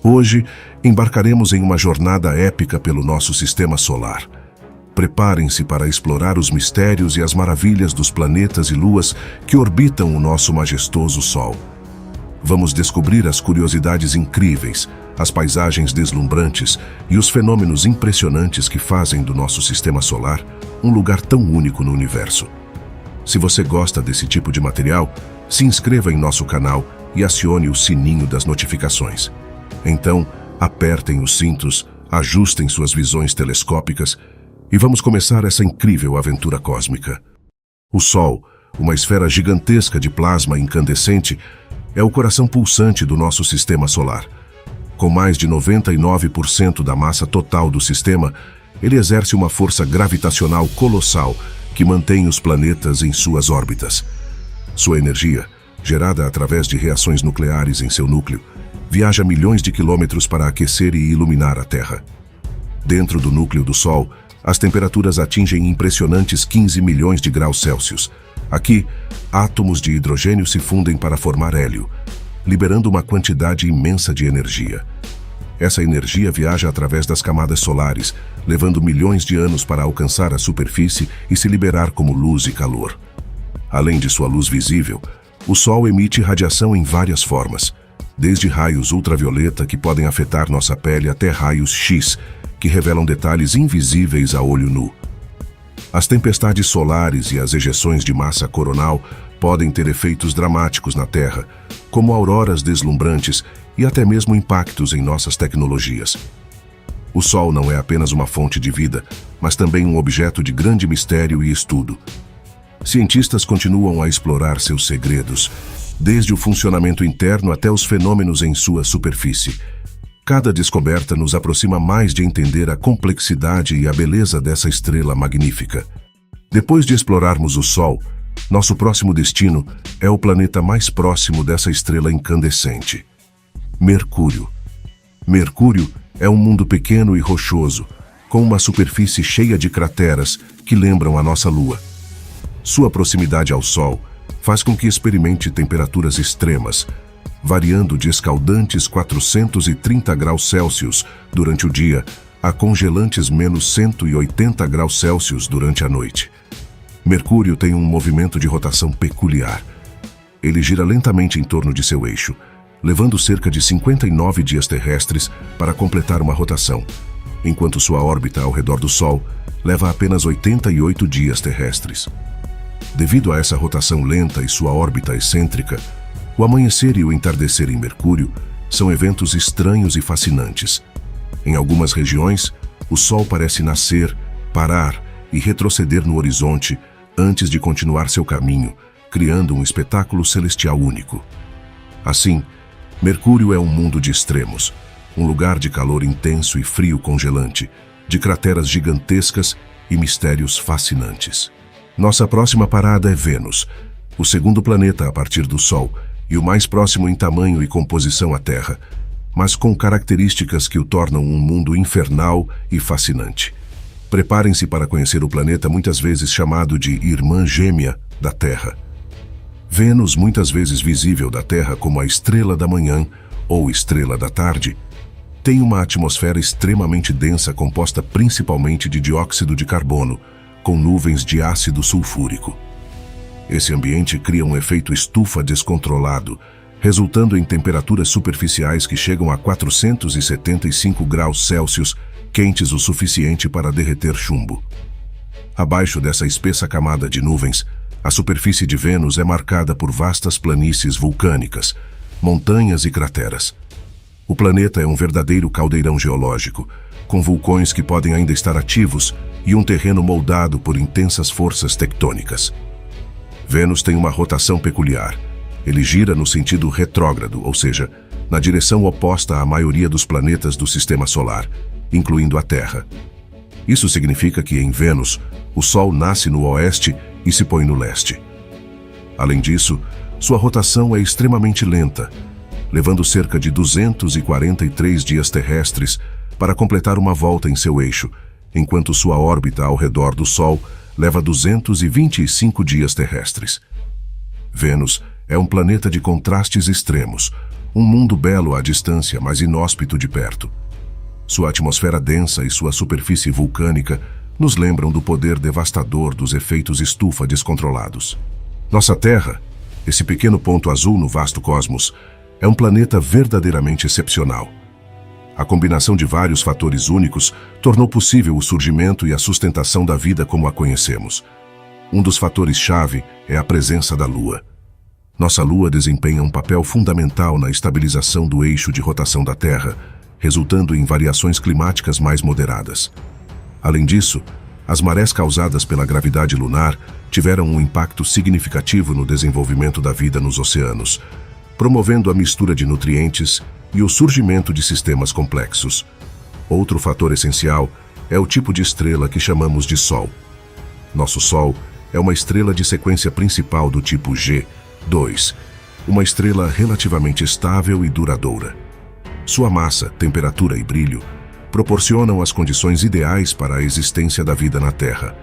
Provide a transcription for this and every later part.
Hoje, embarcaremos em uma jornada épica pelo nosso sistema solar. Preparem-se para explorar os mistérios e as maravilhas dos planetas e luas que orbitam o nosso majestoso Sol. Vamos descobrir as curiosidades incríveis, as paisagens deslumbrantes e os fenômenos impressionantes que fazem do nosso sistema solar um lugar tão único no universo. Se você gosta desse tipo de material, se inscreva em nosso canal e acione o sininho das notificações. Então, apertem os cintos, ajustem suas visões telescópicas e vamos começar essa incrível aventura cósmica. O Sol, uma esfera gigantesca de plasma incandescente, é o coração pulsante do nosso sistema solar. Com mais de 99% da massa total do sistema, ele exerce uma força gravitacional colossal que mantém os planetas em suas órbitas. Sua energia, gerada através de reações nucleares em seu núcleo, viaja milhões de quilômetros para aquecer e iluminar a Terra. Dentro do núcleo do Sol, as temperaturas atingem impressionantes 15 milhões de graus Celsius. Aqui, átomos de hidrogênio se fundem para formar hélio, liberando uma quantidade imensa de energia. Essa energia viaja através das camadas solares, levando milhões de anos para alcançar a superfície e se liberar como luz e calor. Além de sua luz visível, o Sol emite radiação em várias formas, desde raios ultravioleta que podem afetar nossa pele até raios X, que revelam detalhes invisíveis a olho nu. As tempestades solares e as ejeções de massa coronal podem ter efeitos dramáticos na Terra, como auroras deslumbrantes e até mesmo impactos em nossas tecnologias. O Sol não é apenas uma fonte de vida, mas também um objeto de grande mistério e estudo. Cientistas continuam a explorar seus segredos, desde o funcionamento interno até os fenômenos em sua superfície. Cada descoberta nos aproxima mais de entender a complexidade e a beleza dessa estrela magnífica. Depois de explorarmos o Sol, nosso próximo destino é o planeta mais próximo dessa estrela incandescente: Mercúrio. Mercúrio é um mundo pequeno e rochoso, com uma superfície cheia de crateras que lembram a nossa Lua. Sua proximidade ao Sol faz com que experimente temperaturas extremas, variando de escaldantes 430 graus Celsius durante o dia a congelantes menos 180 graus Celsius durante a noite. Mercúrio tem um movimento de rotação peculiar. Ele gira lentamente em torno de seu eixo, levando cerca de 59 dias terrestres para completar uma rotação, enquanto sua órbita ao redor do Sol leva apenas 88 dias terrestres. Devido a essa rotação lenta e sua órbita excêntrica, o amanhecer e o entardecer em Mercúrio são eventos estranhos e fascinantes. Em algumas regiões, o Sol parece nascer, parar e retroceder no horizonte antes de continuar seu caminho, criando um espetáculo celestial único. Assim, Mercúrio é um mundo de extremos, um lugar de calor intenso e frio congelante, de crateras gigantescas e mistérios fascinantes. Nossa próxima parada é Vênus, o segundo planeta a partir do Sol e o mais próximo em tamanho e composição à Terra, mas com características que o tornam um mundo infernal e fascinante. Preparem-se para conhecer o planeta muitas vezes chamado de irmã gêmea da Terra. Vênus, muitas vezes visível da Terra como a estrela da manhã ou estrela da tarde, tem uma atmosfera extremamente densa composta principalmente de dióxido de carbono, com nuvens de ácido sulfúrico. Esse ambiente cria um efeito estufa descontrolado, resultando em temperaturas superficiais que chegam a 475 graus Celsius, quentes o suficiente para derreter chumbo. Abaixo dessa espessa camada de nuvens, a superfície de Vênus é marcada por vastas planícies vulcânicas, montanhas e crateras. O planeta é um verdadeiro caldeirão geológico, com vulcões que podem ainda estar ativos e um terreno moldado por intensas forças tectônicas. Vênus tem uma rotação peculiar. Ele gira no sentido retrógrado, ou seja, na direção oposta à maioria dos planetas do Sistema Solar, incluindo a Terra. Isso significa que em Vênus, o Sol nasce no oeste e se põe no leste. Além disso, sua rotação é extremamente lenta, levando cerca de 243 dias terrestres para completar uma volta em seu eixo, enquanto sua órbita ao redor do Sol leva 225 dias terrestres. Vênus é um planeta de contrastes extremos, um mundo belo à distância, mas inóspito de perto. Sua atmosfera densa e sua superfície vulcânica nos lembram do poder devastador dos efeitos estufa descontrolados. Nossa Terra, esse pequeno ponto azul no vasto cosmos, é um planeta verdadeiramente excepcional. A combinação de vários fatores únicos tornou possível o surgimento e a sustentação da vida como a conhecemos. Um dos fatores-chave é a presença da Lua. Nossa Lua desempenha um papel fundamental na estabilização do eixo de rotação da Terra, resultando em variações climáticas mais moderadas. Além disso, as marés causadas pela gravidade lunar tiveram um impacto significativo no desenvolvimento da vida nos oceanos, promovendo a mistura de nutrientes e o surgimento de sistemas complexos. Outro fator essencial é o tipo de estrela que chamamos de Sol. Nosso Sol é uma estrela de sequência principal do tipo G2, uma estrela relativamente estável e duradoura. Sua massa, temperatura e brilho proporcionam as condições ideais para a existência da vida na Terra.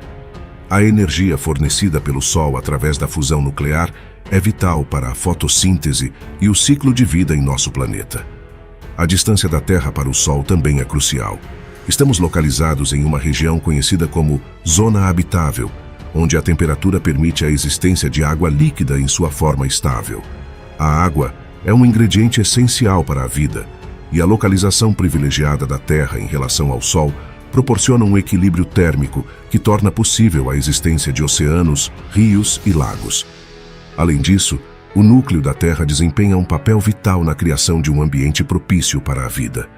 A energia fornecida pelo Sol através da fusão nuclear é vital para a fotossíntese e o ciclo de vida em nosso planeta. A distância da Terra para o Sol também é crucial. Estamos localizados em uma região conhecida como Zona Habitável, onde a temperatura permite a existência de água líquida em sua forma estável. A água é um ingrediente essencial para a vida, e a localização privilegiada da Terra em relação ao Sol proporciona um equilíbrio térmico que torna possível a existência de oceanos, rios e lagos. Além disso, o núcleo da Terra desempenha um papel vital na criação de um ambiente propício para a vida.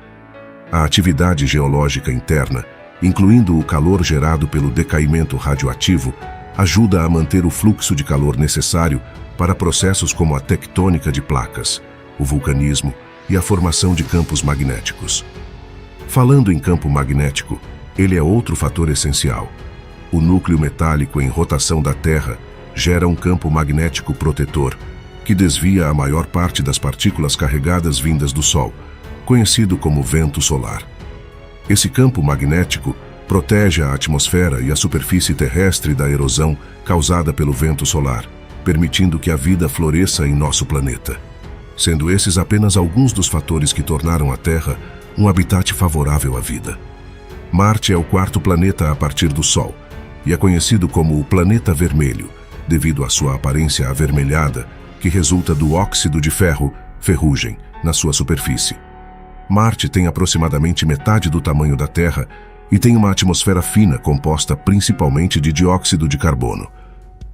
A atividade geológica interna, incluindo o calor gerado pelo decaimento radioativo, ajuda a manter o fluxo de calor necessário para processos como a tectônica de placas, o vulcanismo e a formação de campos magnéticos. Falando em campo magnético, ele é outro fator essencial. O núcleo metálico em rotação da Terra gera um campo magnético protetor, que desvia a maior parte das partículas carregadas vindas do Sol, conhecido como vento solar. Esse campo magnético protege a atmosfera e a superfície terrestre da erosão causada pelo vento solar, permitindo que a vida floresça em nosso planeta. Sendo esses apenas alguns dos fatores que tornaram a Terra um habitat favorável à vida. Marte é o quarto planeta a partir do Sol, e é conhecido como o planeta vermelho, devido à sua aparência avermelhada, que resulta do óxido de ferro, ferrugem, na sua superfície. Marte tem aproximadamente metade do tamanho da Terra e tem uma atmosfera fina composta principalmente de dióxido de carbono.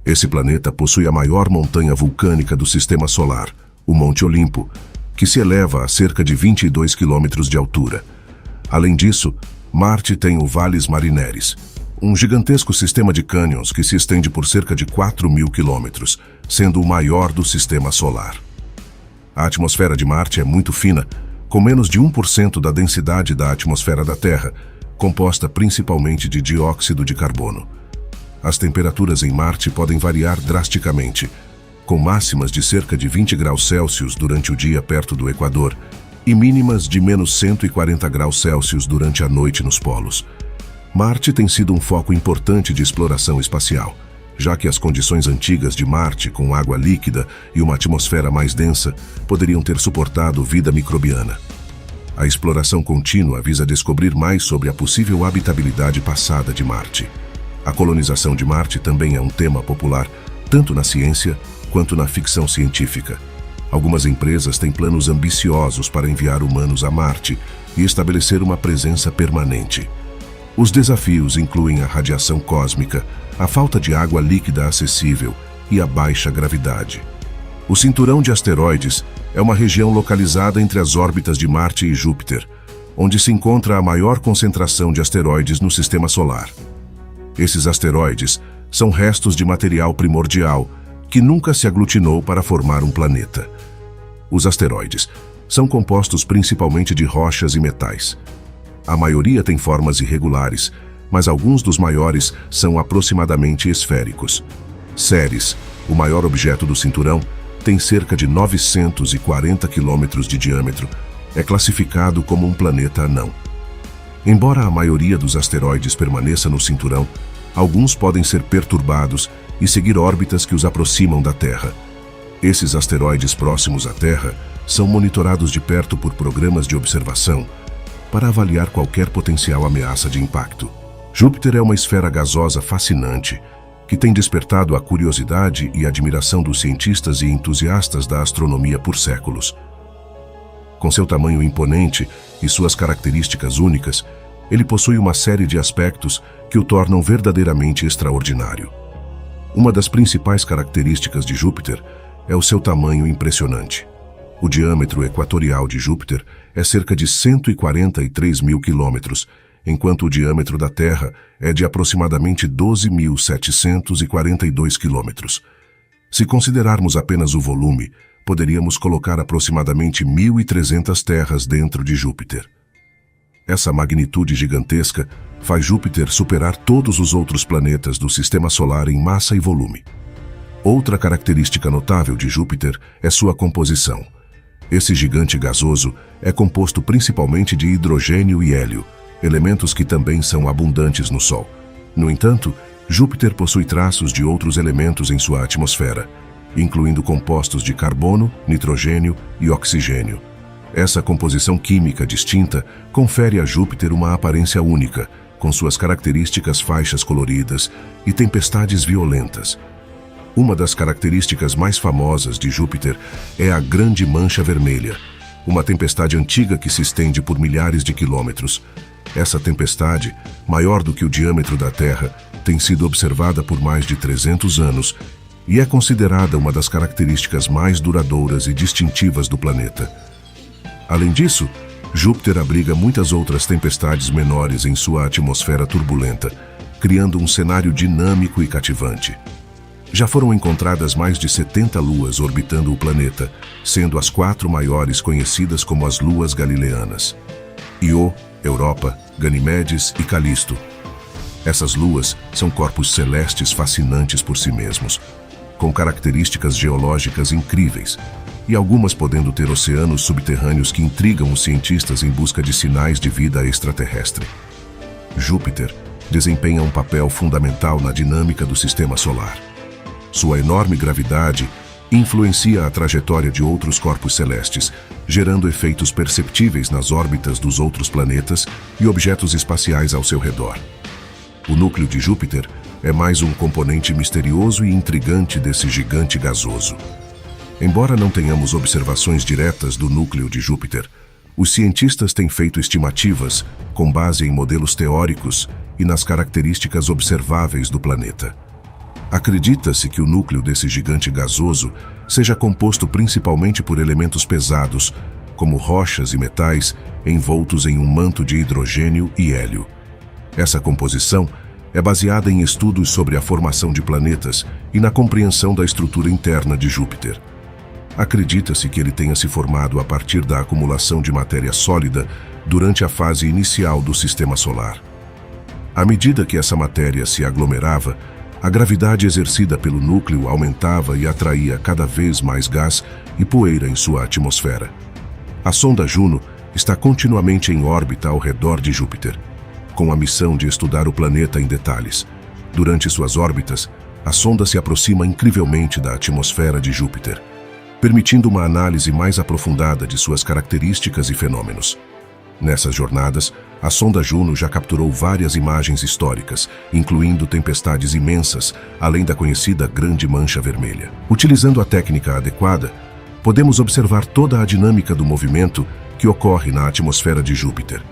Esse planeta possui a maior montanha vulcânica do Sistema Solar, o Monte Olimpo, que se eleva a cerca de 22 quilômetros de altura. Além disso, Marte tem o Valles Marineris, um gigantesco sistema de cânions que se estende por cerca de 4.000 quilômetros, sendo o maior do Sistema Solar. A atmosfera de Marte é muito fina, com menos de 1% da densidade da atmosfera da Terra, composta principalmente de dióxido de carbono. As temperaturas em Marte podem variar drasticamente, com máximas de cerca de 20 graus Celsius durante o dia perto do Equador e mínimas de menos 140 graus Celsius durante a noite nos polos. Marte tem sido um foco importante de exploração espacial, já que as condições antigas de Marte, com água líquida e uma atmosfera mais densa, poderiam ter suportado vida microbiana. A exploração contínua visa descobrir mais sobre a possível habitabilidade passada de Marte. A colonização de Marte também é um tema popular, tanto na ciência quanto na ficção científica. Algumas empresas têm planos ambiciosos para enviar humanos a Marte e estabelecer uma presença permanente. Os desafios incluem a radiação cósmica, a falta de água líquida acessível e a baixa gravidade. O cinturão de asteroides é uma região localizada entre as órbitas de Marte e Júpiter, onde se encontra a maior concentração de asteroides no Sistema Solar. Esses asteroides são restos de material primordial que nunca se aglutinou para formar um planeta. Os asteroides são compostos principalmente de rochas e metais. A maioria tem formas irregulares, mas alguns dos maiores são aproximadamente esféricos. Ceres, o maior objeto do cinturão, tem cerca de 940 quilômetros de diâmetro. É classificado como um planeta anão. Embora a maioria dos asteroides permaneça no cinturão, alguns podem ser perturbados e seguir órbitas que os aproximam da Terra. Esses asteroides próximos à Terra são monitorados de perto por programas de observação para avaliar qualquer potencial ameaça de impacto. Júpiter é uma esfera gasosa fascinante que tem despertado a curiosidade e admiração dos cientistas e entusiastas da astronomia por séculos. Com seu tamanho imponente e suas características únicas, ele possui uma série de aspectos que o tornam verdadeiramente extraordinário. Uma das principais características de Júpiter é o seu tamanho impressionante. O diâmetro equatorial de Júpiter é cerca de 143 mil quilômetros, enquanto o diâmetro da Terra é de aproximadamente 12.742 quilômetros. Se considerarmos apenas o volume, poderíamos colocar aproximadamente 1.300 terras dentro de Júpiter. Essa magnitude gigantesca faz Júpiter superar todos os outros planetas do Sistema Solar em massa e volume. Outra característica notável de Júpiter é sua composição. Esse gigante gasoso é composto principalmente de hidrogênio e hélio, elementos que também são abundantes no Sol. No entanto, Júpiter possui traços de outros elementos em sua atmosfera, incluindo compostos de carbono, nitrogênio e oxigênio. Essa composição química distinta confere a Júpiter uma aparência única, com suas características faixas coloridas e tempestades violentas. Uma das características mais famosas de Júpiter é a Grande Mancha Vermelha, uma tempestade antiga que se estende por milhares de quilômetros. Essa tempestade, maior do que o diâmetro da Terra, tem sido observada por mais de 300 anos e é considerada uma das características mais duradouras e distintivas do planeta. Além disso, Júpiter abriga muitas outras tempestades menores em sua atmosfera turbulenta, criando um cenário dinâmico e cativante. Já foram encontradas mais de 70 luas orbitando o planeta, sendo as 4 maiores conhecidas como as luas galileanas: Io, Europa, Ganimedes e Calisto. Essas luas são corpos celestes fascinantes por si mesmos, com características geológicas incríveis, e algumas podendo ter oceanos subterrâneos que intrigam os cientistas em busca de sinais de vida extraterrestre. Júpiter desempenha um papel fundamental na dinâmica do Sistema Solar. Sua enorme gravidade influencia a trajetória de outros corpos celestes, gerando efeitos perceptíveis nas órbitas dos outros planetas e objetos espaciais ao seu redor. O núcleo de Júpiter é mais um componente misterioso e intrigante desse gigante gasoso. Embora não tenhamos observações diretas do núcleo de Júpiter, os cientistas têm feito estimativas com base em modelos teóricos e nas características observáveis do planeta. Acredita-se que o núcleo desse gigante gasoso seja composto principalmente por elementos pesados, como rochas e metais envoltos em um manto de hidrogênio e hélio. Essa composição é baseada em estudos sobre a formação de planetas e na compreensão da estrutura interna de Júpiter. Acredita-se que ele tenha se formado a partir da acumulação de matéria sólida durante a fase inicial do Sistema Solar. À medida que essa matéria se aglomerava, a gravidade exercida pelo núcleo aumentava e atraía cada vez mais gás e poeira em sua atmosfera. A sonda Juno está continuamente em órbita ao redor de Júpiter, com a missão de estudar o planeta em detalhes. Durante suas órbitas, a sonda se aproxima incrivelmente da atmosfera de Júpiter, permitindo uma análise mais aprofundada de suas características e fenômenos. Nessas jornadas, a sonda Juno já capturou várias imagens históricas, incluindo tempestades imensas, além da conhecida Grande Mancha Vermelha. Utilizando a técnica adequada, podemos observar toda a dinâmica do movimento que ocorre na atmosfera de Júpiter.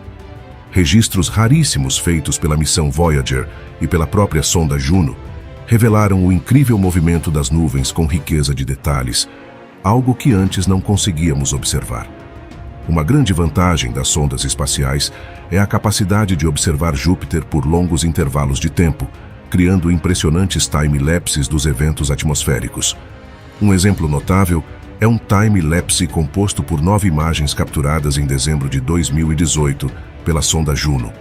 Registros raríssimos feitos pela missão Voyager e pela própria sonda Juno revelaram o incrível movimento das nuvens com riqueza de detalhes, algo que antes não conseguíamos observar. Uma grande vantagem das sondas espaciais é a capacidade de observar Júpiter por longos intervalos de tempo, criando impressionantes time-lapses dos eventos atmosféricos. Um exemplo notável é um time-lapse composto por 9 imagens capturadas em dezembro de 2018 pela sonda Juno.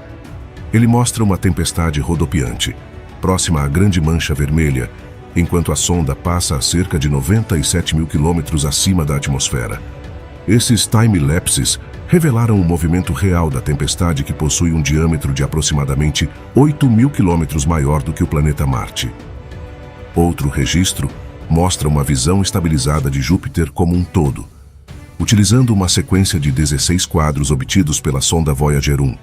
Ele mostra uma tempestade rodopiante, próxima à Grande Mancha Vermelha, enquanto a sonda passa a cerca de 97 mil quilômetros acima da atmosfera. Esses time-lapses revelaram o movimento real da tempestade, que possui um diâmetro de aproximadamente 8 mil quilômetros maior do que o planeta Marte. Outro registro mostra uma visão estabilizada de Júpiter como um todo. utilizando uma sequência de 16 quadros obtidos pela sonda Voyager 1.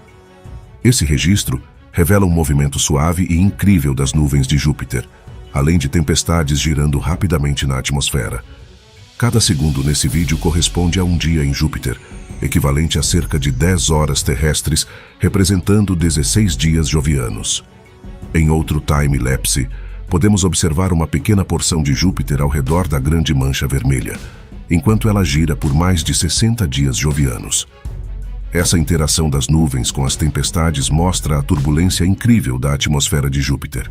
Esse registro revela um movimento suave e incrível das nuvens de Júpiter, além de tempestades girando rapidamente na atmosfera. Cada segundo nesse vídeo corresponde a um dia em Júpiter, equivalente a cerca de 10 horas terrestres, representando 16 dias jovianos. Em outro time-lapse, podemos observar uma pequena porção de Júpiter ao redor da grande mancha vermelha, enquanto ela gira por mais de 60 dias jovianos. Essa interação das nuvens com as tempestades mostra a turbulência incrível da atmosfera de Júpiter.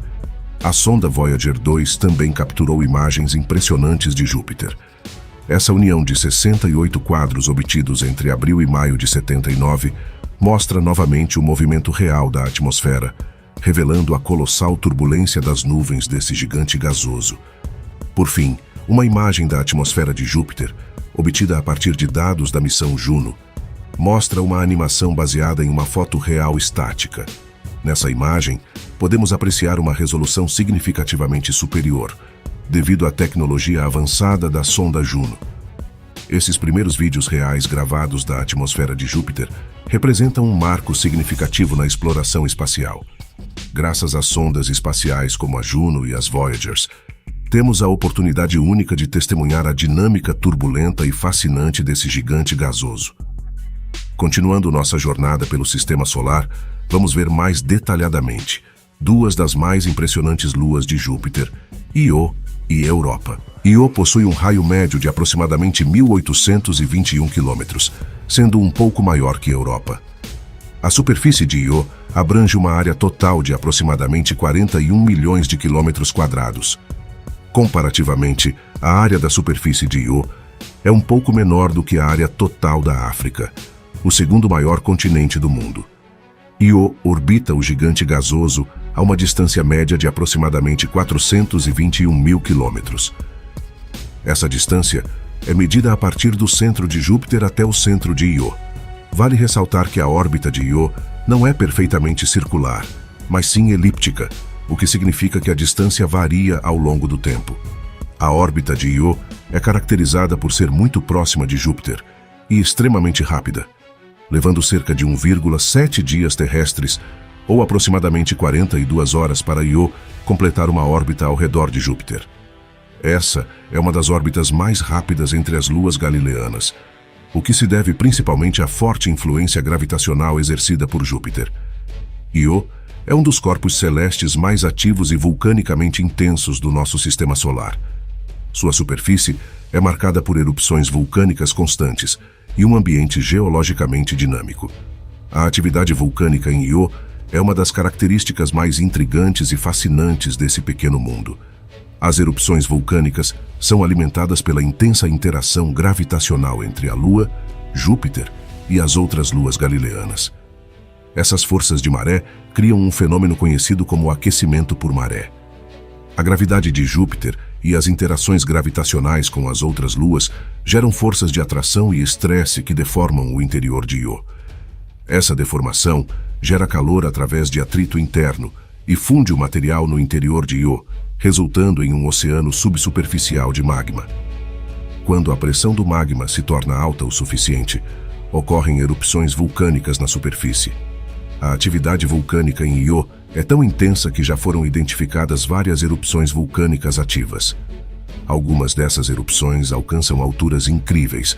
A sonda Voyager 2 também capturou imagens impressionantes de Júpiter. Essa união de 68 quadros obtidos entre abril e maio de 79 mostra novamente o movimento real da atmosfera, revelando a colossal turbulência das nuvens desse gigante gasoso. Por fim, uma imagem da atmosfera de Júpiter, obtida a partir de dados da missão Juno, mostra uma animação baseada em uma foto real estática. Nessa imagem, podemos apreciar uma resolução significativamente superior, devido à tecnologia avançada da sonda Juno. Esses primeiros vídeos reais gravados da atmosfera de Júpiter representam um marco significativo na exploração espacial. Graças às sondas espaciais como a Juno e as Voyagers, temos a oportunidade única de testemunhar a dinâmica turbulenta e fascinante desse gigante gasoso. Continuando nossa jornada pelo Sistema Solar, vamos ver mais detalhadamente duas das mais impressionantes luas de Júpiter, Io e Europa. Io possui um raio médio de aproximadamente 1.821 km, sendo um pouco maior que Europa. A superfície de Io abrange uma área total de aproximadamente 41 milhões de quilômetros quadrados. Comparativamente, a área da superfície de Io é um pouco menor do que a área total da África, o segundo maior continente do mundo. Io orbita o gigante gasoso a uma distância média de aproximadamente 421 mil quilômetros. Essa distância é medida a partir do centro de Júpiter até o centro de Io. Vale ressaltar que a órbita de Io não é perfeitamente circular, mas sim elíptica, o que significa que a distância varia ao longo do tempo. A órbita de Io é caracterizada por ser muito próxima de Júpiter e extremamente rápida, levando cerca de 1,7 dias terrestres ou aproximadamente 42 horas para Io completar uma órbita ao redor de Júpiter. Essa é uma das órbitas mais rápidas entre as luas galileanas, o que se deve principalmente à forte influência gravitacional exercida por Júpiter. Io é um dos corpos celestes mais ativos e vulcanicamente intensos do nosso sistema solar. Sua superfície é marcada por erupções vulcânicas constantes e um ambiente geologicamente dinâmico. A atividade vulcânica em Io é uma das características mais intrigantes e fascinantes desse pequeno mundo. As erupções vulcânicas são alimentadas pela intensa interação gravitacional entre a Lua, Júpiter e as outras luas galileanas. Essas forças de maré criam um fenômeno conhecido como aquecimento por maré. A gravidade de Júpiter e as interações gravitacionais com as outras luas geram forças de atração e estresse que deformam o interior de Io. Essa deformação gera calor através de atrito interno e funde o material no interior de Io, resultando em um oceano subsuperficial de magma. Quando a pressão do magma se torna alta o suficiente, ocorrem erupções vulcânicas na superfície. A atividade vulcânica em Io é tão intensa que já foram identificadas várias erupções vulcânicas ativas. Algumas dessas erupções alcançam alturas incríveis,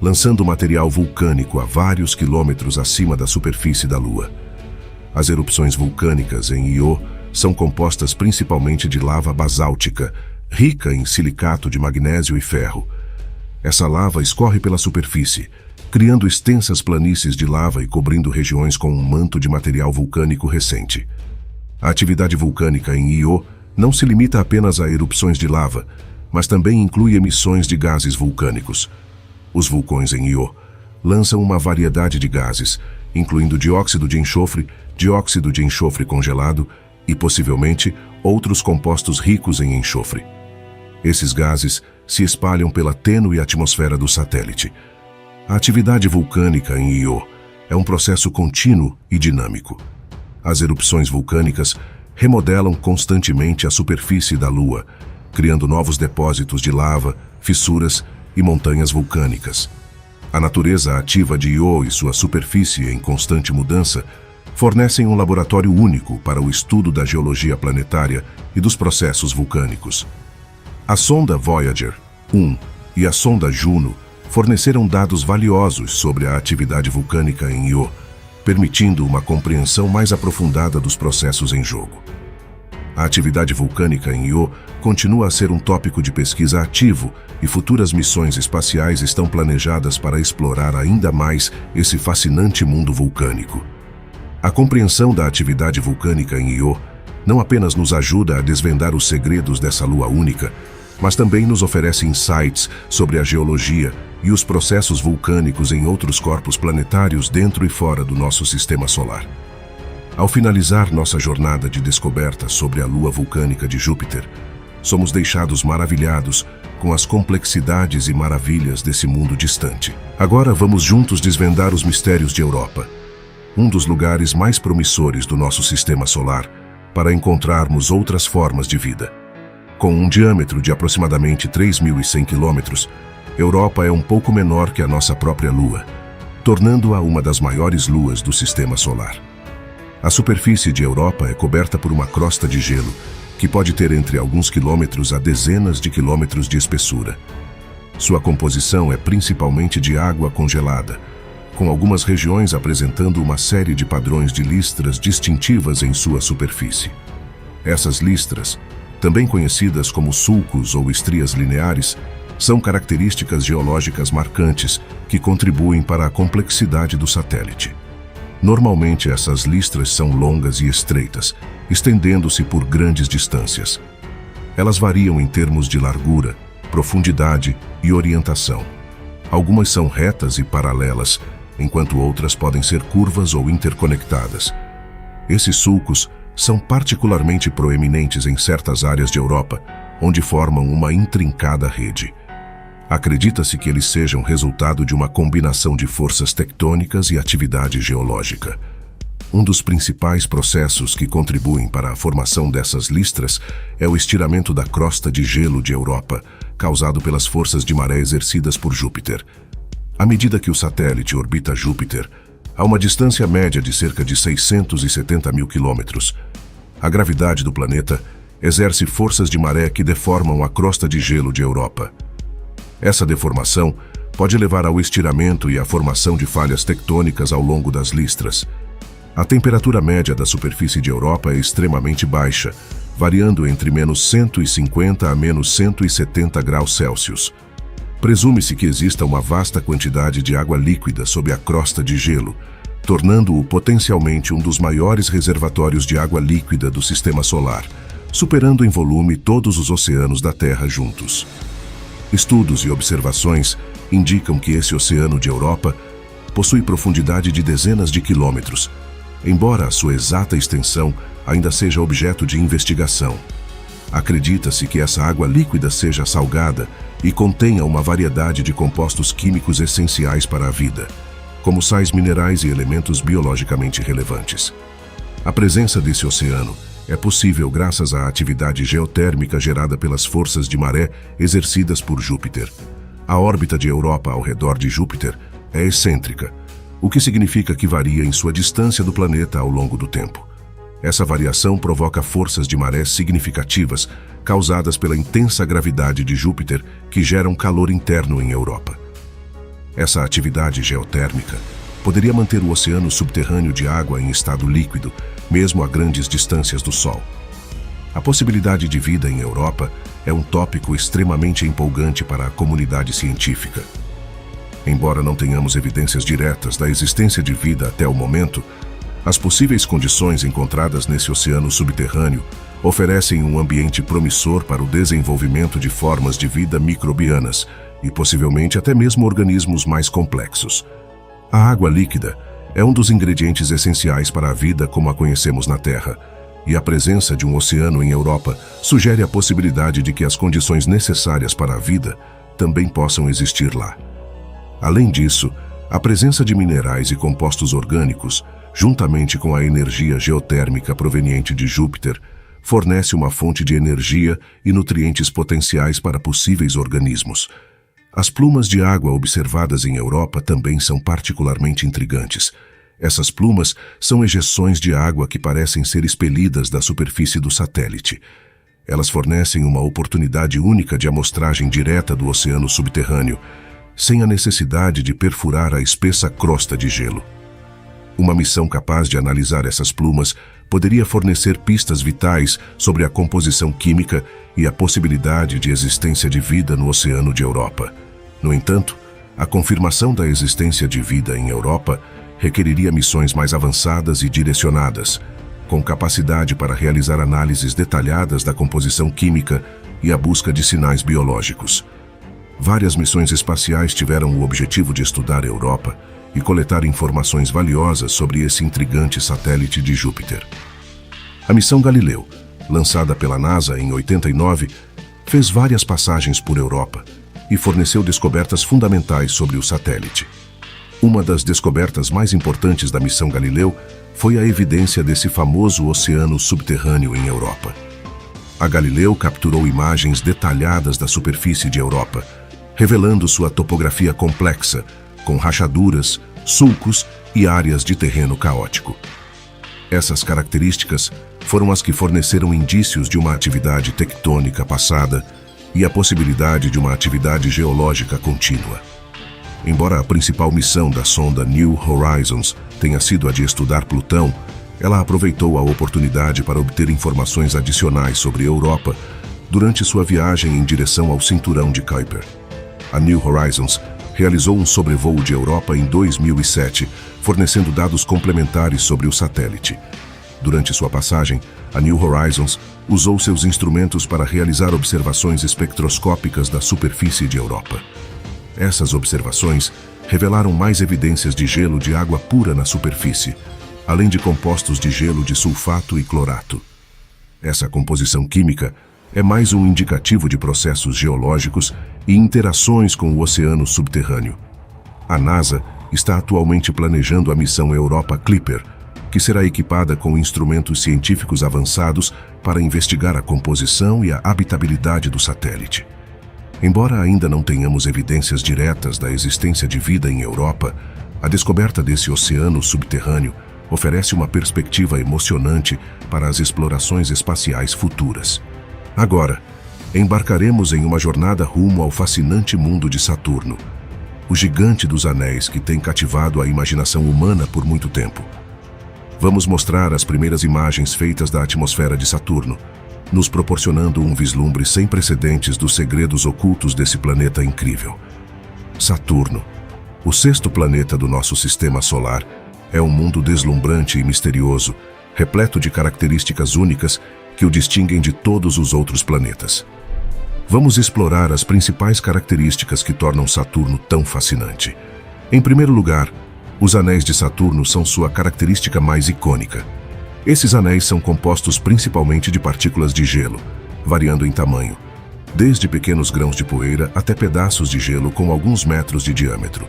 lançando material vulcânico a vários quilômetros acima da superfície da Lua. As erupções vulcânicas em Io são compostas principalmente de lava basáltica, rica em silicato de magnésio e ferro. Essa lava escorre pela superfície, criando extensas planícies de lava e cobrindo regiões com um manto de material vulcânico recente. A atividade vulcânica em Io não se limita apenas a erupções de lava, mas também inclui emissões de gases vulcânicos. Os vulcões em Io lançam uma variedade de gases, incluindo dióxido de enxofre congelado e, possivelmente, outros compostos ricos em enxofre. Esses gases se espalham pela tênue atmosfera do satélite. A atividade vulcânica em Io é um processo contínuo e dinâmico. As erupções vulcânicas remodelam constantemente a superfície da Lua, criando novos depósitos de lava, fissuras e montanhas vulcânicas. A natureza ativa de Io e sua superfície em constante mudança fornecem um laboratório único para o estudo da geologia planetária e dos processos vulcânicos. A sonda Voyager 1 e a sonda Juno forneceram dados valiosos sobre a atividade vulcânica em Io, permitindo uma compreensão mais aprofundada dos processos em jogo. A atividade vulcânica em Io continua a ser um tópico de pesquisa ativo e futuras missões espaciais estão planejadas para explorar ainda mais esse fascinante mundo vulcânico. A compreensão da atividade vulcânica em Io não apenas nos ajuda a desvendar os segredos dessa lua única, mas também nos oferece insights sobre a geologia e os processos vulcânicos em outros corpos planetários dentro e fora do nosso sistema solar. Ao finalizar nossa jornada de descoberta sobre a lua vulcânica de Júpiter, somos deixados maravilhados com as complexidades e maravilhas desse mundo distante. Agora vamos juntos desvendar os mistérios de Europa, um dos lugares mais promissores do nosso sistema solar, para encontrarmos outras formas de vida. Com um diâmetro de aproximadamente 3.100 quilômetros, Europa é um pouco menor que a nossa própria Lua, tornando-a uma das maiores luas do sistema solar. A superfície de Europa é coberta por uma crosta de gelo, que pode ter entre alguns quilômetros a dezenas de quilômetros de espessura. Sua composição é principalmente de água congelada, com algumas regiões apresentando uma série de padrões de listras distintivas em sua superfície. Essas listras, também conhecidas como sulcos ou estrias lineares, são características geológicas marcantes que contribuem para a complexidade do satélite. Normalmente, essas listras são longas e estreitas, estendendo-se por grandes distâncias. Elas variam em termos de largura, profundidade e orientação. Algumas são retas e paralelas, enquanto outras podem ser curvas ou interconectadas. Esses sulcos são particularmente proeminentes em certas áreas de Europa, onde formam uma intrincada rede. Acredita-se que eles sejam resultado de uma combinação de forças tectônicas e atividade geológica. Um dos principais processos que contribuem para a formação dessas listras é o estiramento da crosta de gelo de Europa, causado pelas forças de maré exercidas por Júpiter. À medida que o satélite orbita Júpiter, a uma distância média de cerca de 670 mil quilômetros, a gravidade do planeta exerce forças de maré que deformam a crosta de gelo de Europa. Essa deformação pode levar ao estiramento e à formação de falhas tectônicas ao longo das listras. A temperatura média da superfície de Europa é extremamente baixa, variando entre menos 150 a menos 170 graus Celsius. Presume-se que exista uma vasta quantidade de água líquida sob a crosta de gelo, tornando-o potencialmente um dos maiores reservatórios de água líquida do sistema solar, superando em volume todos os oceanos da Terra juntos. Estudos e observações indicam que esse oceano de Europa possui profundidade de dezenas de quilômetros, embora a sua exata extensão ainda seja objeto de investigação. Acredita-se que essa água líquida seja salgada e contenha uma variedade de compostos químicos essenciais para a vida, como sais minerais e elementos biologicamente relevantes. A presença desse oceano é possível graças à atividade geotérmica gerada pelas forças de maré exercidas por Júpiter. A órbita de Europa ao redor de Júpiter é excêntrica, o que significa que varia em sua distância do planeta ao longo do tempo. Essa variação provoca forças de maré significativas causadas pela intensa gravidade de Júpiter que geram calor interno em Europa. Essa atividade geotérmica poderia manter o oceano subterrâneo de água em estado líquido, mesmo a grandes distâncias do Sol. A possibilidade de vida em Europa é um tópico extremamente empolgante para a comunidade científica. Embora não tenhamos evidências diretas da existência de vida até o momento, as possíveis condições encontradas nesse oceano subterrâneo oferecem um ambiente promissor para o desenvolvimento de formas de vida microbianas e possivelmente até mesmo organismos mais complexos. A água líquida é um dos ingredientes essenciais para a vida como a conhecemos na Terra, e a presença de um oceano em Europa sugere a possibilidade de que as condições necessárias para a vida também possam existir lá. Além disso, a presença de minerais e compostos orgânicos, juntamente com a energia geotérmica proveniente de Júpiter, fornece uma fonte de energia e nutrientes potenciais para possíveis organismos. As plumas de água observadas em Europa também são particularmente intrigantes. Essas plumas são ejeções de água que parecem ser expelidas da superfície do satélite. Elas fornecem uma oportunidade única de amostragem direta do oceano subterrâneo, sem a necessidade de perfurar a espessa crosta de gelo. Uma missão capaz de analisar essas plumas poderia fornecer pistas vitais sobre a composição química e a possibilidade de existência de vida no oceano de Europa. No entanto, a confirmação da existência de vida em Europa requeriria missões mais avançadas e direcionadas, com capacidade para realizar análises detalhadas da composição química e a busca de sinais biológicos. Várias missões espaciais tiveram o objetivo de estudar a Europa e coletar informações valiosas sobre esse intrigante satélite de Júpiter. A missão Galileu, lançada pela NASA em 89, fez várias passagens por Europa e forneceu descobertas fundamentais sobre o satélite. Uma das descobertas mais importantes da missão Galileu foi a evidência desse famoso oceano subterrâneo em Europa. A Galileu capturou imagens detalhadas da superfície de Europa, revelando sua topografia complexa, com rachaduras, sulcos e áreas de terreno caótico. Essas características foram as que forneceram indícios de uma atividade tectônica passada e a possibilidade de uma atividade geológica contínua. Embora a principal missão da sonda New Horizons tenha sido a de estudar Plutão, ela aproveitou a oportunidade para obter informações adicionais sobre a Europa durante sua viagem em direção ao cinturão de Kuiper. A New Horizons realizou um sobrevoo de Europa em 2007, fornecendo dados complementares sobre o satélite. Durante sua passagem, a New Horizons usou seus instrumentos para realizar observações espectroscópicas da superfície de Europa. Essas observações revelaram mais evidências de gelo de água pura na superfície, além de compostos de gelo de sulfato e clorato. Essa composição química é mais um indicativo de processos geológicos e interações com o oceano subterrâneo. A NASA está atualmente planejando a missão Europa Clipper, que será equipada com instrumentos científicos avançados para investigar a composição e a habitabilidade do satélite. Embora ainda não tenhamos evidências diretas da existência de vida em Europa, a descoberta desse oceano subterrâneo oferece uma perspectiva emocionante para as explorações espaciais futuras. Agora, embarcaremos em uma jornada rumo ao fascinante mundo de Saturno, o gigante dos anéis que tem cativado a imaginação humana por muito tempo. Vamos mostrar as primeiras imagens feitas da atmosfera de Saturno, nos proporcionando um vislumbre sem precedentes dos segredos ocultos desse planeta incrível. Saturno, o sexto planeta do nosso sistema solar, é um mundo deslumbrante e misterioso, repleto de características únicas que o distinguem de todos os outros planetas. Vamos explorar as principais características que tornam Saturno tão fascinante. Em primeiro lugar, os anéis de Saturno são sua característica mais icônica. Esses anéis são compostos principalmente de partículas de gelo, variando em tamanho, desde pequenos grãos de poeira até pedaços de gelo com alguns metros de diâmetro.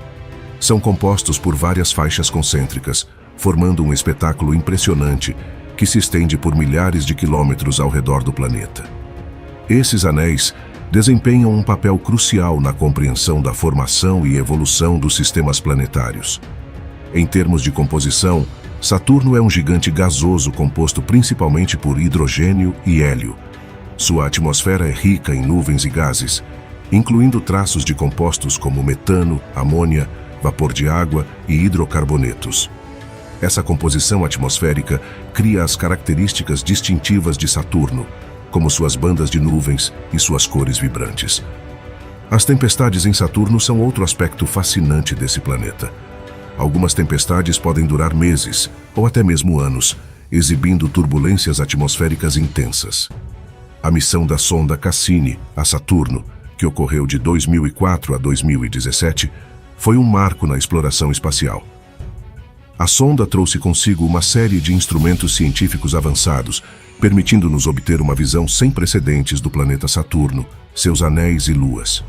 São compostos por várias faixas concêntricas, formando um espetáculo impressionante que se estende por milhares de quilômetros ao redor do planeta. Esses anéis desempenham um papel crucial na compreensão da formação e evolução dos sistemas planetários. Em termos de composição, Saturno é um gigante gasoso composto principalmente por hidrogênio e hélio. Sua atmosfera é rica em nuvens e gases, incluindo traços de compostos como metano, amônia, vapor de água e hidrocarbonetos. Essa composição atmosférica cria as características distintivas de Saturno, como suas bandas de nuvens e suas cores vibrantes. As tempestades em Saturno são outro aspecto fascinante desse planeta. Algumas tempestades podem durar meses, ou até mesmo anos, exibindo turbulências atmosféricas intensas. A missão da sonda Cassini a Saturno, que ocorreu de 2004 a 2017, foi um marco na exploração espacial. A sonda trouxe consigo uma série de instrumentos científicos avançados, permitindo-nos obter uma visão sem precedentes do planeta Saturno, seus anéis e luas.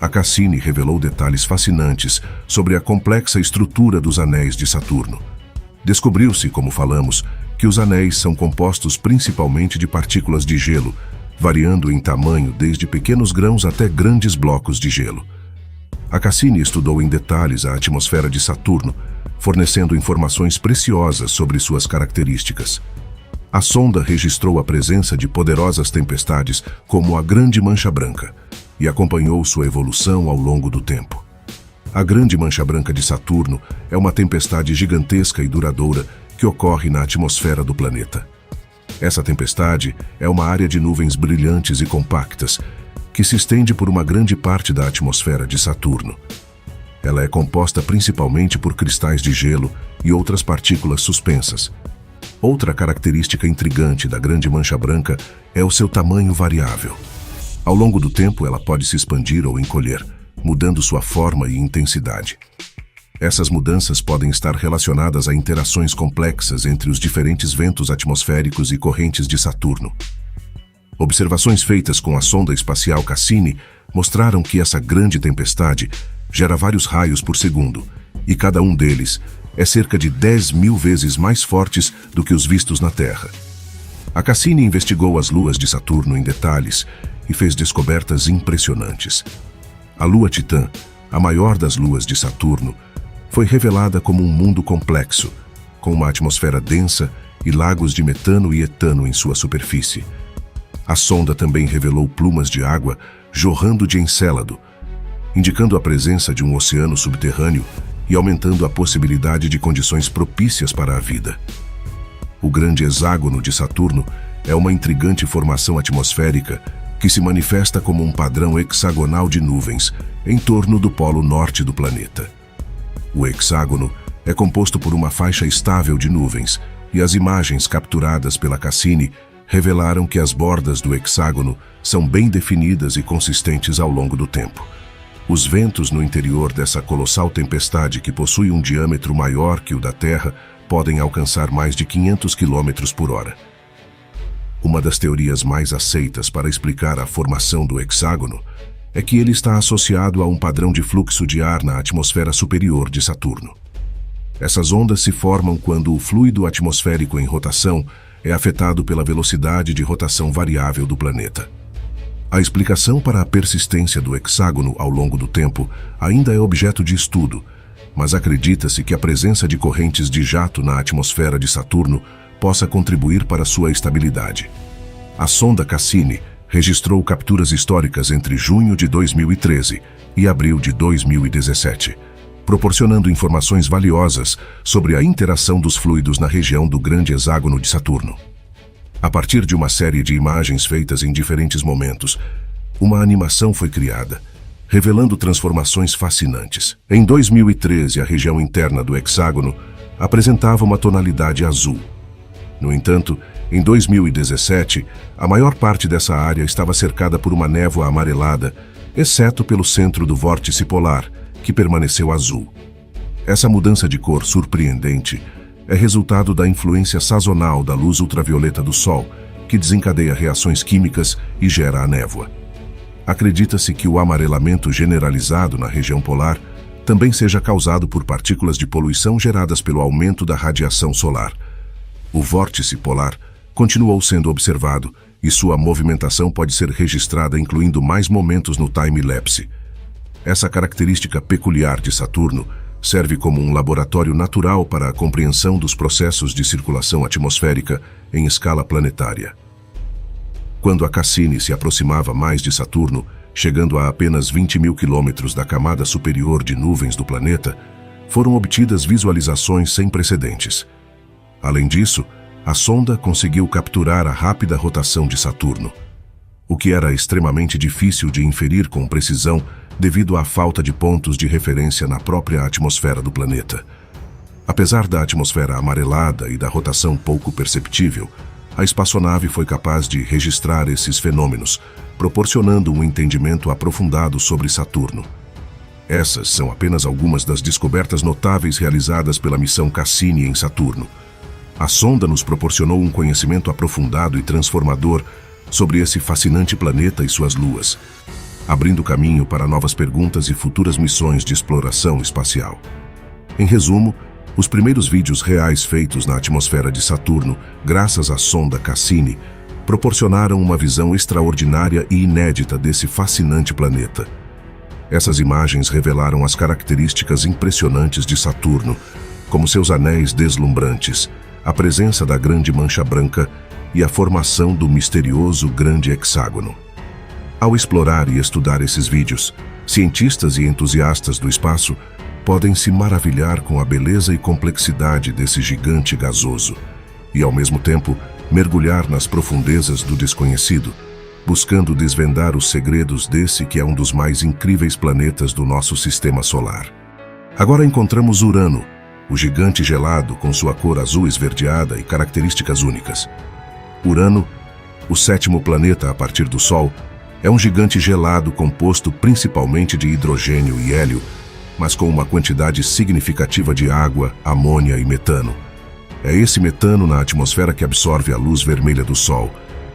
A Cassini revelou detalhes fascinantes sobre a complexa estrutura dos anéis de Saturno. Descobriu-se, como falamos, que os anéis são compostos principalmente de partículas de gelo, variando em tamanho desde pequenos grãos até grandes blocos de gelo. A Cassini estudou em detalhes a atmosfera de Saturno, fornecendo informações preciosas sobre suas características. A sonda registrou a presença de poderosas tempestades como a Grande Mancha Branca e acompanhou sua evolução ao longo do tempo. A Grande Mancha Branca de Saturno é uma tempestade gigantesca e duradoura que ocorre na atmosfera do planeta. Essa tempestade é uma área de nuvens brilhantes e compactas que se estende por uma grande parte da atmosfera de Saturno. Ela é composta principalmente por cristais de gelo e outras partículas suspensas. Outra característica intrigante da Grande Mancha Branca é o seu tamanho variável. Ao longo do tempo, ela pode se expandir ou encolher, mudando sua forma e intensidade. Essas mudanças podem estar relacionadas a interações complexas entre os diferentes ventos atmosféricos e correntes de Saturno. Observações feitas com a sonda espacial Cassini mostraram que essa grande tempestade gera vários raios por segundo, e cada um deles é cerca de 10.000 vezes mais fortes do que os vistos na Terra. A Cassini investigou as luas de Saturno em detalhes e fez descobertas impressionantes. A lua Titã, a maior das luas de Saturno, foi revelada como um mundo complexo, com uma atmosfera densa e lagos de metano e etano em sua superfície. A sonda também revelou plumas de água jorrando de Encélado, indicando a presença de um oceano subterrâneo e aumentando a possibilidade de condições propícias para a vida. O grande hexágono de Saturno é uma intrigante formação atmosférica que se manifesta como um padrão hexagonal de nuvens em torno do polo norte do planeta. O hexágono é composto por uma faixa estável de nuvens, e as imagens capturadas pela Cassini revelaram que as bordas do hexágono são bem definidas e consistentes ao longo do tempo. Os ventos no interior dessa colossal tempestade, que possui um diâmetro maior que o da Terra, podem alcançar mais de 500 km por hora. Uma das teorias mais aceitas para explicar a formação do hexágono é que ele está associado a um padrão de fluxo de ar na atmosfera superior de Saturno. Essas ondas se formam quando o fluido atmosférico em rotação é afetado pela velocidade de rotação variável do planeta. A explicação para a persistência do hexágono ao longo do tempo ainda é objeto de estudo, mas acredita-se que a presença de correntes de jato na atmosfera de Saturno possa contribuir para sua estabilidade. A sonda Cassini registrou capturas históricas entre junho de 2013 e abril de 2017, proporcionando informações valiosas sobre a interação dos fluidos na região do grande hexágono de Saturno. A partir de uma série de imagens feitas em diferentes momentos, uma animação foi criada, revelando transformações fascinantes. Em 2013, a região interna do hexágono apresentava uma tonalidade azul. No entanto, em 2017, a maior parte dessa área estava cercada por uma névoa amarelada, exceto pelo centro do vórtice polar, que permaneceu azul. Essa mudança de cor surpreendente é resultado da influência sazonal da luz ultravioleta do Sol, que desencadeia reações químicas e gera a névoa. Acredita-se que o amarelamento generalizado na região polar também seja causado por partículas de poluição geradas pelo aumento da radiação solar. O vórtice polar continuou sendo observado e sua movimentação pode ser registrada incluindo mais momentos no time-lapse. Essa característica peculiar de Saturno serve como um laboratório natural para a compreensão dos processos de circulação atmosférica em escala planetária. Quando a Cassini se aproximava mais de Saturno, chegando a apenas 20.000 quilômetros da camada superior de nuvens do planeta, foram obtidas visualizações sem precedentes. Além disso, a sonda conseguiu capturar a rápida rotação de Saturno, o que era extremamente difícil de inferir com precisão devido à falta de pontos de referência na própria atmosfera do planeta. Apesar da atmosfera amarelada e da rotação pouco perceptível, a espaçonave foi capaz de registrar esses fenômenos, proporcionando um entendimento aprofundado sobre Saturno. Essas são apenas algumas das descobertas notáveis realizadas pela missão Cassini em Saturno. A sonda nos proporcionou um conhecimento aprofundado e transformador sobre esse fascinante planeta e suas luas, abrindo caminho para novas perguntas e futuras missões de exploração espacial. Em resumo, os primeiros vídeos reais feitos na atmosfera de Saturno, graças à sonda Cassini, proporcionaram uma visão extraordinária e inédita desse fascinante planeta. Essas imagens revelaram as características impressionantes de Saturno, como seus anéis deslumbrantes, a presença da grande mancha branca e a formação do misterioso grande hexágono. Ao explorar e estudar esses vídeos, cientistas e entusiastas do espaço podem se maravilhar com a beleza e complexidade desse gigante gasoso e, ao mesmo tempo, mergulhar nas profundezas do desconhecido, buscando desvendar os segredos desse que é um dos mais incríveis planetas do nosso sistema solar. Agora encontramos Urano, o gigante gelado com sua cor azul esverdeada e características únicas. Urano, o sétimo planeta a partir do Sol, é um gigante gelado composto principalmente de hidrogênio e hélio, mas com uma quantidade significativa de água, amônia e metano. É esse metano na atmosfera que absorve a luz vermelha do Sol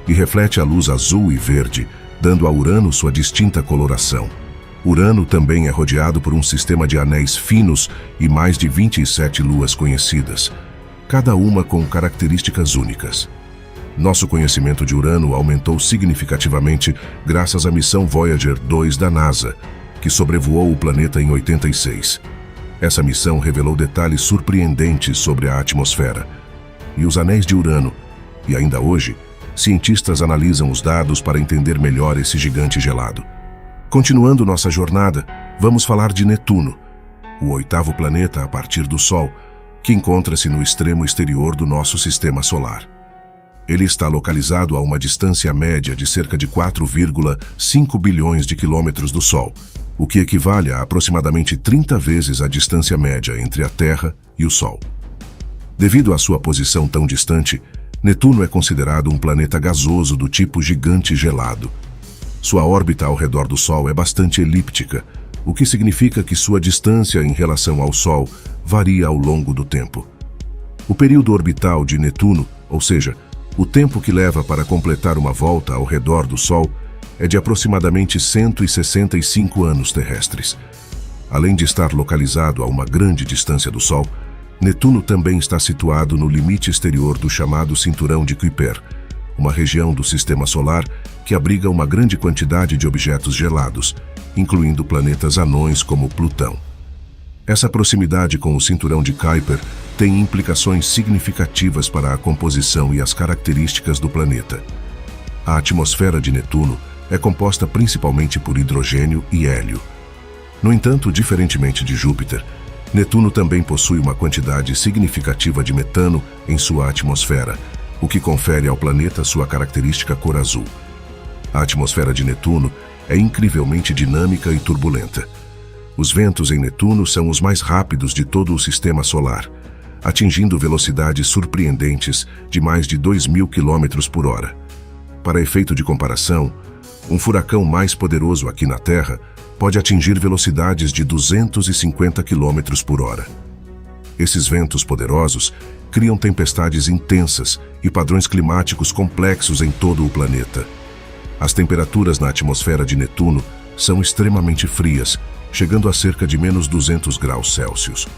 e reflete a luz azul e verde, dando a Urano sua distinta coloração. Urano também é rodeado por um sistema de anéis finos e mais de 27 luas conhecidas, cada uma com características únicas. Nosso conhecimento de Urano aumentou significativamente graças à missão Voyager 2 da NASA, que sobrevoou o planeta em 86. Essa missão revelou detalhes surpreendentes sobre a atmosfera e os anéis de Urano, e ainda hoje, cientistas analisam os dados para entender melhor esse gigante gelado. Continuando nossa jornada, vamos falar de Netuno, o oitavo planeta a partir do Sol, que encontra-se no extremo exterior do nosso sistema solar. Ele está localizado a uma distância média de cerca de 4,5 bilhões de quilômetros do Sol, o que equivale a aproximadamente 30 vezes a distância média entre a Terra e o Sol. Devido à sua posição tão distante, Netuno é considerado um planeta gasoso do tipo gigante gelado. Sua órbita ao redor do Sol é bastante elíptica, o que significa que sua distância em relação ao Sol varia ao longo do tempo. O período orbital de Netuno, ou seja, o tempo que leva para completar uma volta ao redor do Sol, é de aproximadamente 165 anos terrestres. Além de estar localizado a uma grande distância do Sol, Netuno também está situado no limite exterior do chamado Cinturão de Kuiper, uma região do Sistema Solar que abriga uma grande quantidade de objetos gelados, incluindo planetas anões como Plutão. Essa proximidade com o Cinturão de Kuiper tem implicações significativas para a composição e as características do planeta. A atmosfera de Netuno é composta principalmente por hidrogênio e hélio. No entanto, diferentemente de Júpiter, Netuno também possui uma quantidade significativa de metano em sua atmosfera, o que confere ao planeta sua característica cor azul. A atmosfera de Netuno é incrivelmente dinâmica e turbulenta. Os ventos em Netuno são os mais rápidos de todo o sistema solar, atingindo velocidades surpreendentes de mais de 2.000 km por hora. Para efeito de comparação, um furacão mais poderoso aqui na Terra pode atingir velocidades de 250 km por hora. Esses ventos poderosos criam tempestades intensas e padrões climáticos complexos em todo o planeta. As temperaturas na atmosfera de Netuno são extremamente frias, chegando a cerca de menos 200 graus Celsius.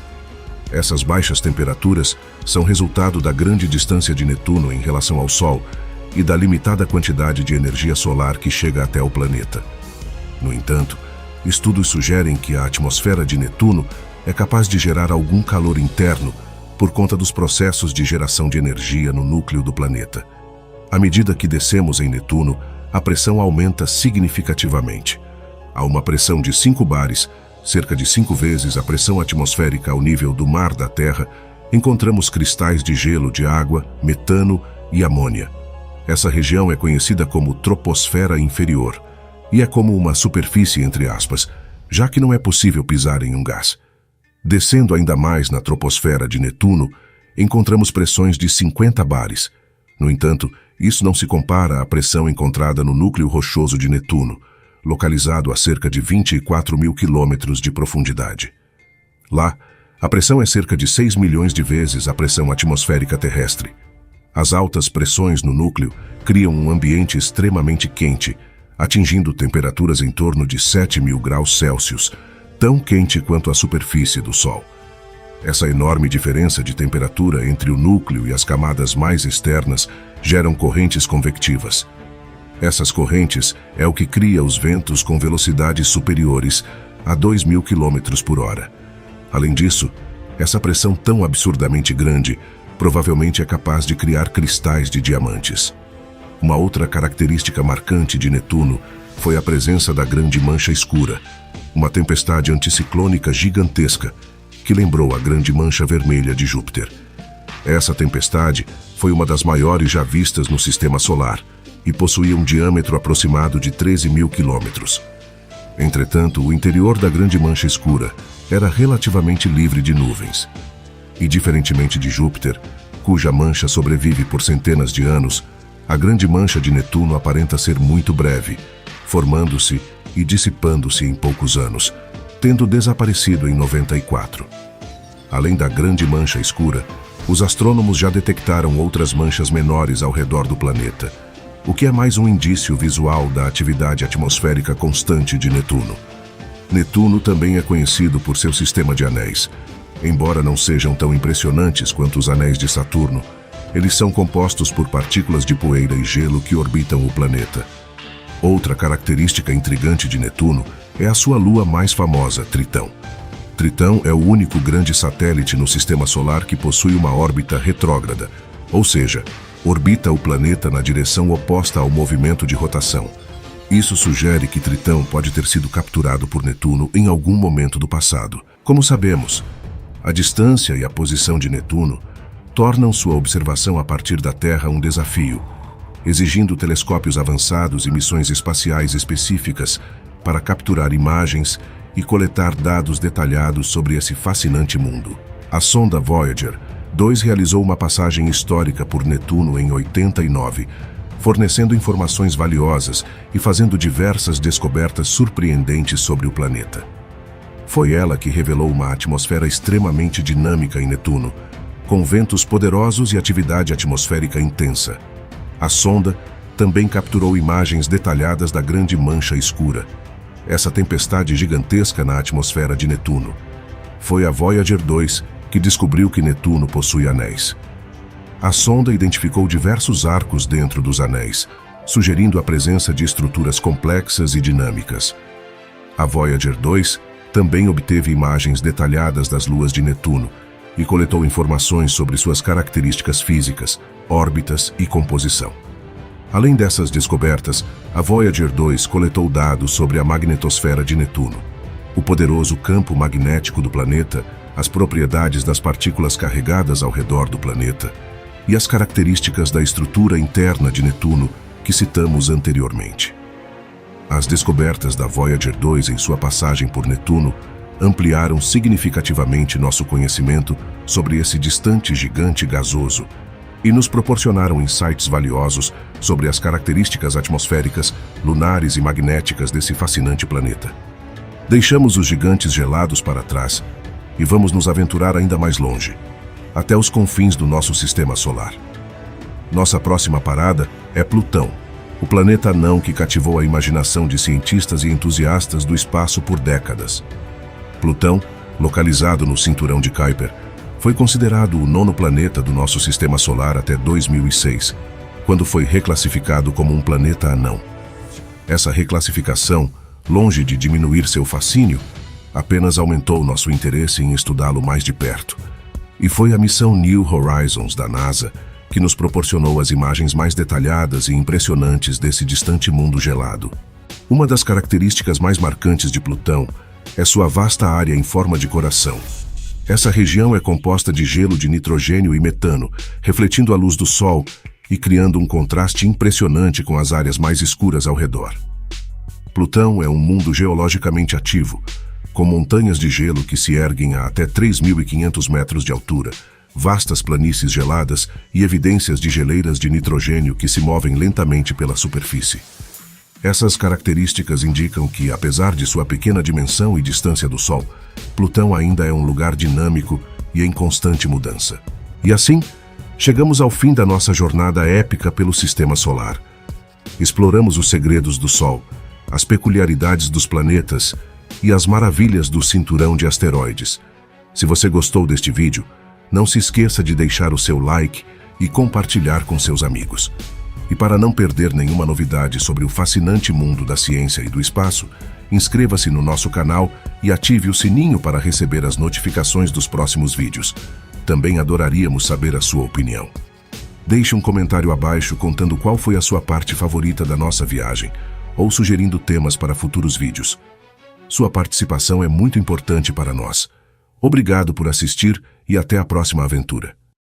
Essas baixas temperaturas são resultado da grande distância de Netuno em relação ao Sol e da limitada quantidade de energia solar que chega até o planeta. No entanto, estudos sugerem que a atmosfera de Netuno é capaz de gerar algum calor interno por conta dos processos de geração de energia no núcleo do planeta. À medida que descemos em Netuno, a pressão aumenta significativamente. A uma pressão de 5 bares, cerca de 5 vezes a pressão atmosférica ao nível do mar da Terra, encontramos cristais de gelo de água, metano e amônia. Essa região é conhecida como troposfera inferior e é como uma superfície entre aspas, já que não é possível pisar em um gás. Descendo ainda mais na troposfera de Netuno, encontramos pressões de 50 bares. No entanto, isso não se compara à pressão encontrada no núcleo rochoso de Netuno, localizado a cerca de 24.000 quilômetros de profundidade. Lá, a pressão é cerca de 6 milhões de vezes a pressão atmosférica terrestre. As altas pressões no núcleo criam um ambiente extremamente quente, atingindo temperaturas em torno de 7.000 graus Celsius, tão quente quanto a superfície do Sol. Essa enorme diferença de temperatura entre o núcleo e as camadas mais externas geram correntes convectivas. Essas correntes é o que cria os ventos com velocidades superiores, a 2.000 km/h. Além disso, essa pressão tão absurdamente grande provavelmente é capaz de criar cristais de diamantes. Uma outra característica marcante de Netuno foi a presença da Grande Mancha Escura, uma tempestade anticiclônica gigantesca que lembrou a Grande Mancha Vermelha de Júpiter. Essa tempestade foi uma das maiores já vistas no Sistema Solar e possuía um diâmetro aproximado de 13.000 quilômetros. Entretanto, o interior da Grande Mancha Escura era relativamente livre de nuvens. E diferentemente de Júpiter, cuja mancha sobrevive por centenas de anos, a Grande Mancha de Netuno aparenta ser muito breve, formando-se e dissipando-se em poucos anos, tendo desaparecido em 94. Além da Grande Mancha Escura, os astrônomos já detectaram outras manchas menores ao redor do planeta, o que é mais um indício visual da atividade atmosférica constante de Netuno. Netuno também é conhecido por seu sistema de anéis. Embora não sejam tão impressionantes quanto os anéis de Saturno, eles são compostos por partículas de poeira e gelo que orbitam o planeta. Outra característica intrigante de Netuno é a sua lua mais famosa, Tritão. Tritão é o único grande satélite no Sistema Solar que possui uma órbita retrógrada, ou seja, orbita o planeta na direção oposta ao movimento de rotação. Isso sugere que Tritão pode ter sido capturado por Netuno em algum momento do passado. Como sabemos, a distância e a posição de Netuno tornam sua observação a partir da Terra um desafio, exigindo telescópios avançados e missões espaciais específicas para capturar imagens e coletar dados detalhados sobre esse fascinante mundo. A sonda Voyager 2 realizou uma passagem histórica por Netuno em 89, fornecendo informações valiosas e fazendo diversas descobertas surpreendentes sobre o planeta. Foi ela que revelou uma atmosfera extremamente dinâmica em Netuno, com ventos poderosos e atividade atmosférica intensa. A sonda também capturou imagens detalhadas da Grande Mancha Escura, essa tempestade gigantesca na atmosfera de Netuno. Foi a Voyager 2 que descobriu que Netuno possui anéis. A sonda identificou diversos arcos dentro dos anéis, sugerindo a presença de estruturas complexas e dinâmicas. A Voyager 2 também obteve imagens detalhadas das luas de Netuno e coletou informações sobre suas características físicas, órbitas e composição. Além dessas descobertas, a Voyager 2 coletou dados sobre a magnetosfera de Netuno, o poderoso campo magnético do planeta, as propriedades das partículas carregadas ao redor do planeta e as características da estrutura interna de Netuno que citamos anteriormente. As descobertas da Voyager 2 em sua passagem por Netuno ampliaram significativamente nosso conhecimento sobre esse distante gigante gasoso e nos proporcionaram insights valiosos sobre as características atmosféricas, lunares e magnéticas desse fascinante planeta. Deixamos os gigantes gelados para trás e vamos nos aventurar ainda mais longe, até os confins do nosso sistema solar. Nossa próxima parada é Plutão, o planeta anão que cativou a imaginação de cientistas e entusiastas do espaço por décadas. Plutão, localizado no cinturão de Kuiper, foi considerado o nono planeta do nosso sistema solar até 2006, quando foi reclassificado como um planeta anão. Essa reclassificação, longe de diminuir seu fascínio, apenas aumentou nosso interesse em estudá-lo mais de perto. E foi a missão New Horizons da NASA que nos proporcionou as imagens mais detalhadas e impressionantes desse distante mundo gelado. Uma das características mais marcantes de Plutão é sua vasta área em forma de coração. Essa região é composta de gelo de nitrogênio e metano, refletindo a luz do Sol e criando um contraste impressionante com as áreas mais escuras ao redor. Plutão é um mundo geologicamente ativo, com montanhas de gelo que se erguem a até 3.500 metros de altura, vastas planícies geladas e evidências de geleiras de nitrogênio que se movem lentamente pela superfície. Essas características indicam que, apesar de sua pequena dimensão e distância do Sol, Plutão ainda é um lugar dinâmico e em constante mudança. E assim, chegamos ao fim da nossa jornada épica pelo Sistema Solar. Exploramos os segredos do Sol, as peculiaridades dos planetas e as maravilhas do cinturão de asteroides. Se você gostou deste vídeo, não se esqueça de deixar o seu like e compartilhar com seus amigos. E para não perder nenhuma novidade sobre o fascinante mundo da ciência e do espaço, inscreva-se no nosso canal e ative o sininho para receber as notificações dos próximos vídeos. Também adoraríamos saber a sua opinião. Deixe um comentário abaixo contando qual foi a sua parte favorita da nossa viagem, ou sugerindo temas para futuros vídeos. Sua participação é muito importante para nós. Obrigado por assistir e até a próxima aventura.